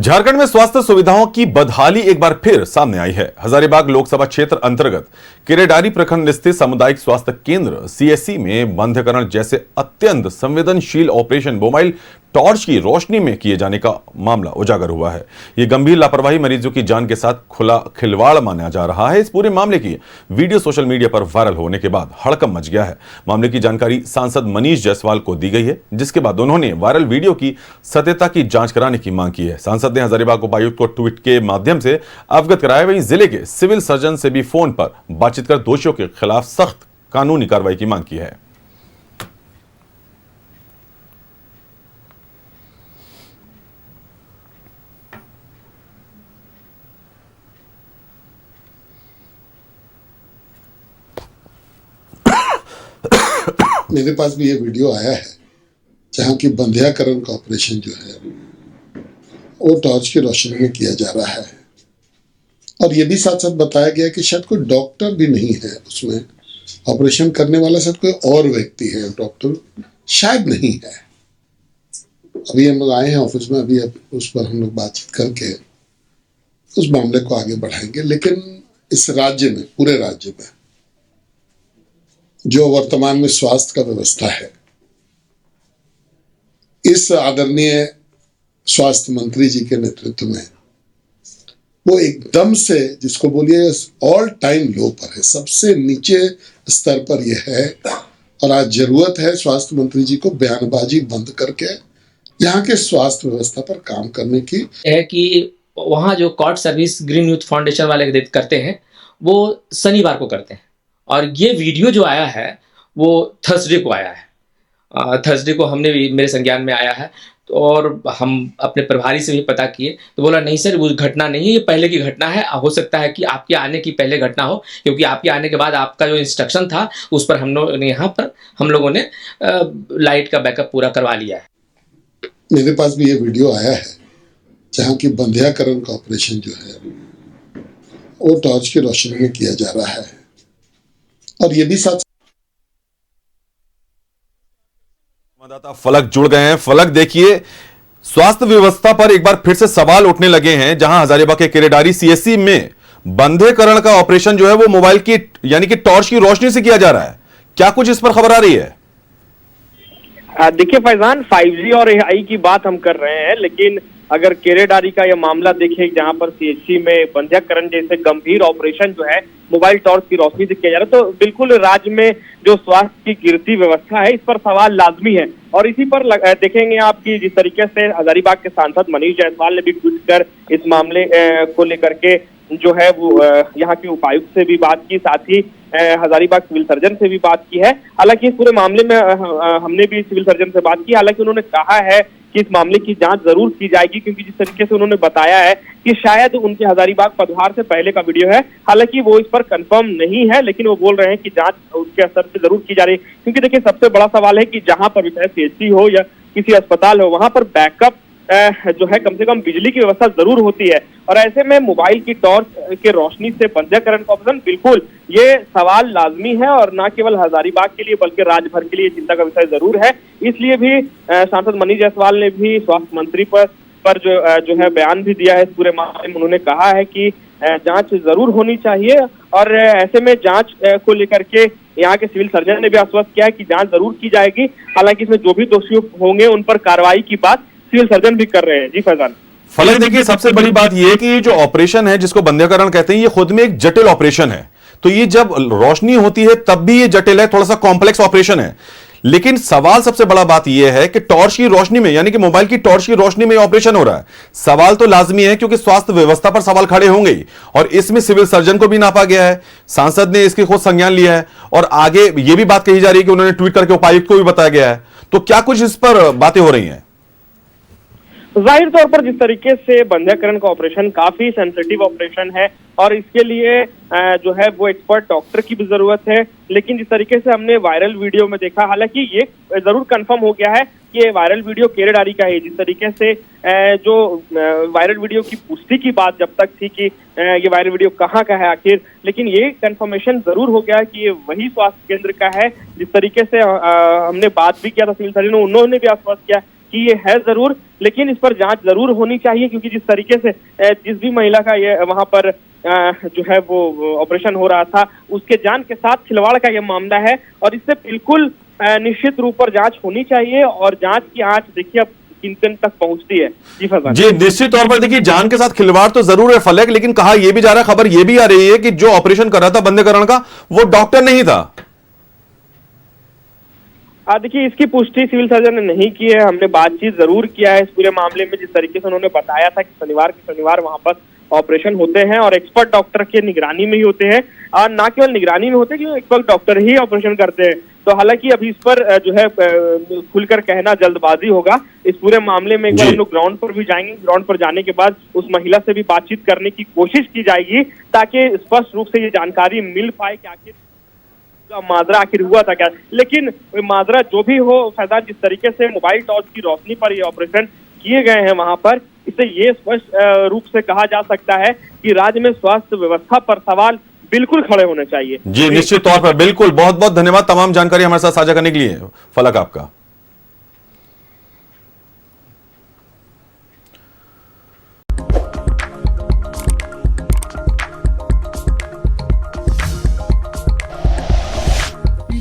झारखंड में स्वास्थ्य सुविधाओं की बदहाली एक बार फिर सामने आई है। हजारीबाग लोकसभा क्षेत्र अंतर्गत केरेडारी प्रखंड स्थित सामुदायिक स्वास्थ्य केंद्र सीएससी में बंधकरण जैसे अत्यंत संवेदनशील ऑपरेशन मोबाइल टॉर्च की रोशनी में किए जाने का मामला उजागर हुआ है। यह गंभीर लापरवाही मरीजों की जान के साथ खुला खिलवाड़ माना जा रहा है। इस पूरे मामले की वीडियो सोशल मीडिया पर वायरल होने के बाद हड़कंप मच गया है। मामले की जानकारी सांसद मनीष जायसवाल को दी गई है, जिसके बाद उन्होंने वायरल वीडियो की सत्यता की जांच कराने की मांग की है। सांसद ने हजारीबाग उपायुक्त को ट्वीट के माध्यम से अवगत कराया। वहीं जिले के सिविल सर्जन से भी फोन पर बातचीत कर दोषियों के खिलाफ सख्त कानूनी कार्रवाई की मांग की है। मेरे पास भी ये वीडियो आया है जहाँ की बंध्याकरण का ऑपरेशन जो है वो टॉर्च की रोशनी में किया जा रहा है, और ये भी साथ साथ बताया गया कि शायद कोई डॉक्टर भी नहीं है उसमें, ऑपरेशन करने वाला शायद कोई और व्यक्ति है, डॉक्टर शायद नहीं है। अभी हम लोग आए हैं ऑफिस में, अभी उस पर हम लोग बातचीत करके उस मामले को आगे बढ़ाएंगे। लेकिन इस राज्य में, पूरे राज्य में जो वर्तमान में स्वास्थ्य का व्यवस्था है, इस आदरणीय स्वास्थ्य मंत्री जी के नेतृत्व में वो एकदम से, जिसको बोलिए ऑल टाइम लो पर है, सबसे नीचे स्तर पर यह है। और आज जरूरत है स्वास्थ्य मंत्री जी को बयानबाजी बंद करके यहाँ के स्वास्थ्य व्यवस्था पर काम करने की है कि वहाँ जो कॉट सर्विस ग्रीन यूथ फाउंडेशन वाले करते हैं वो शनिवार को करते हैं, और ये वीडियो जो आया है वो थर्सडे को आया है। थर्सडे को हमने भी, मेरे संज्ञान में आया है, और हम अपने प्रभारी से भी पता किए तो बोला नहीं सर, वो घटना नहीं है, ये पहले की घटना है। हो सकता है कि आपके आने की पहले घटना हो, क्योंकि आपके आने के बाद आपका जो इंस्ट्रक्शन था उस पर हम लोगों ने लाइट का बैकअप पूरा करवा लिया है। मेरे पास भी ये वीडियो आया है जहाँ की बंध्याकरण का ऑपरेशन जो है वो टॉर्च की रोशनी में किया जा रहा है, और ये भी साथ संवाददाता फलक जुड़ गए हैं। फलक, देखिए, स्वास्थ्य व्यवस्था पर एक बार फिर से सवाल उठने लगे हैं, जहां हजारीबाग के केरेडारी सीएससी में बंधेकरण का ऑपरेशन जो है वो मोबाइल की यानी कि टॉर्च की रोशनी से किया जा रहा है। क्या कुछ इस पर खबर आ रही है? देखिए फैजान, 5G और AI की बात हम कर रहे हैं, लेकिन अगर केरेडारी का यह मामला देखें जहां पर सीएचसी में बंध्याकरण जैसे गंभीर ऑपरेशन जो है मोबाइल टॉर्च की रोशनी से किया जा रहा है, तो बिल्कुल राज्य में जो स्वास्थ्य की गिरती व्यवस्था है इस पर सवाल लाजमी है। और इसी पर देखेंगे आप कि जिस तरीके से हजारीबाग के सांसद मनीष जायसवाल ने भी ट्वीट कर इस मामले को लेकर के जो है वो यहाँ के उपायुक्त से भी बात की, साथ ही हजारीबाग सिविल सर्जन से भी बात की है। हालांकि इस पूरे मामले में हमने भी सिविल सर्जन से बात की, हालांकि उन्होंने कहा है कि इस मामले की जांच जरूर की जाएगी, क्योंकि जिस तरीके से उन्होंने बताया है कि शायद उनके हजारीबाग पदभार से पहले का वीडियो है। हालांकि वो इस पर कंफर्म नहीं है, लेकिन वो बोल रहे हैं कि जांच उसके स्तर से जरूर की जा रही है। क्योंकि देखिए, सबसे बड़ा सवाल है कि जहां पर चाहे सीएचसी हो या किसी अस्पताल हो, वहां पर बैकअप जो है कम से कम बिजली की व्यवस्था जरूर होती है, और ऐसे में मोबाइल की टॉर्च के रोशनी से बंध्याकरण का ऑपरेशन, बिल्कुल ये सवाल लाजमी है, और न केवल हजारीबाग के लिए बल्कि राज्य भर के लिए चिंता का विषय जरूर है। इसलिए भी सांसद मनीष जायसवाल ने भी स्वास्थ्य मंत्री पर जो है बयान भी दिया है। इस पूरे मामले में उन्होंने कहा है कि जांच जरूर होनी चाहिए, और ऐसे में जांच को लेकर के यहाँ के सिविल सर्जन ने भी आश्वस्त किया है कि जांच जरूर की जाएगी। हालांकि इसमें जो भी दोषी होंगे उन पर कार्रवाई की बात सिविल सर्जन भी कर रहे हैं। जी फैजान। फलक, देखिए, सबसे बड़ी बात यह है कि ये जो ऑपरेशन है जिसको बंध्याकरण कहते हैं, ये खुद में एक जटिल ऑपरेशन है। तो ये जब रोशनी होती है तब भी ये जटिल है, थोड़ा सा कॉम्प्लेक्स ऑपरेशन है। लेकिन सवाल सबसे बड़ा बात यह है कि टॉर्च की रोशनी में, यानी कि मोबाइल की टॉर्च की रोशनी में ऑपरेशन हो रहा है। सवाल तो लाजमी है, क्योंकि स्वास्थ्य व्यवस्था पर सवाल खड़े होंगे ही, और इसमें सिविल सर्जन को भी नापा गया है। सांसद ने इसकी खुद संज्ञान लिया है, और आगे यह भी बात कही जा रही है कि उन्होंने ट्वीट करके उपायुक्त को भी बताया गया है। तो क्या कुछ इस पर बातें हो रही हैं? जाहिर तौर पर जिस तरीके से बंध्याकरण का ऑपरेशन काफी सेंसिटिव ऑपरेशन है, और इसके लिए जो है वो एक्सपर्ट डॉक्टर की भी जरूरत है। लेकिन जिस तरीके से हमने वायरल वीडियो में देखा, हालांकि ये जरूर कंफर्म हो गया है कि ये वायरल वीडियो केरेडारी का है। जिस तरीके से जो वायरल वीडियो की पुष्टि की बात जब तक थी कि ये वायरल वीडियो कहाँ का है आखिर, लेकिन ये कंफर्मेशन जरूर हो गया कि ये वही स्वास्थ्य केंद्र का है। जिस तरीके से हमने बात भी किया था सिविल सर्जन, उन्होंने भी आश्वस्त किया कि ये है जरूर, लेकिन इस पर जांच जरूर होनी चाहिए, क्योंकि जिस तरीके से जिस भी महिला का ये वहां पर जो है वो ऑपरेशन हो रहा था, उसके जान के साथ खिलवाड़ का ये मामला है और इससे बिल्कुल निश्चित रूप पर जांच होनी चाहिए। और जांच की आंच देखिए अब किन तक पहुंचती है। जी फैजान जी, निश्चित तौर पर देखिए जान के साथ खिलवाड़ तो जरूर है फलक, लेकिन कहा यह भी जा रहा है, खबर यह भी आ रही है कि जो ऑपरेशन कर रहा था बंधकरण का वो डॉक्टर नहीं था। देखिए इसकी पुष्टि सिविल सर्जन ने नहीं की है, हमने बातचीत जरूर किया है इस पूरे मामले में। जिस तरीके से उन्होंने बताया था कि शनिवार के शनिवार वहां पर ऑपरेशन होते हैं और एक्सपर्ट डॉक्टर के निगरानी में ही होते हैं, और ना केवल निगरानी में होते हैं, एक्सपर्ट डॉक्टर ही ऑपरेशन करते हैं। तो हालांकि अभी इस पर जो है खुलकर कहना जल्दबाजी होगा। इस पूरे मामले में एक बार हम लोग ग्राउंड पर भी जाएंगे, ग्राउंड पर जाने के बाद उस महिला से भी बातचीत करने की कोशिश की जाएगी, ताकि स्पष्ट रूप से ये जानकारी मिल पाए कि आखिर माजरा आखिर हुआ था क्या। लेकिन माजरा जो भी हो फैजान, जिस तरीके से मोबाइल टॉर्च की रोशनी पर ये ऑपरेशन किए गए हैं वहां पर, इससे ये स्पष्ट रूप से कहा जा सकता है कि राज्य में स्वास्थ्य व्यवस्था पर सवाल बिल्कुल खड़े होने चाहिए। जी निश्चित तौर पर, बिल्कुल। बहुत बहुत धन्यवाद तमाम जानकारी हमारे साथ साझा करने के लिए फलक आपका।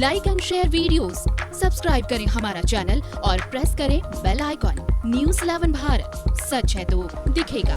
Like and share videos, subscribe करें हमारा चैनल और प्रेस करें बेल आइकॉन। न्यूज़ 11 भारत, सच है तो दिखेगा।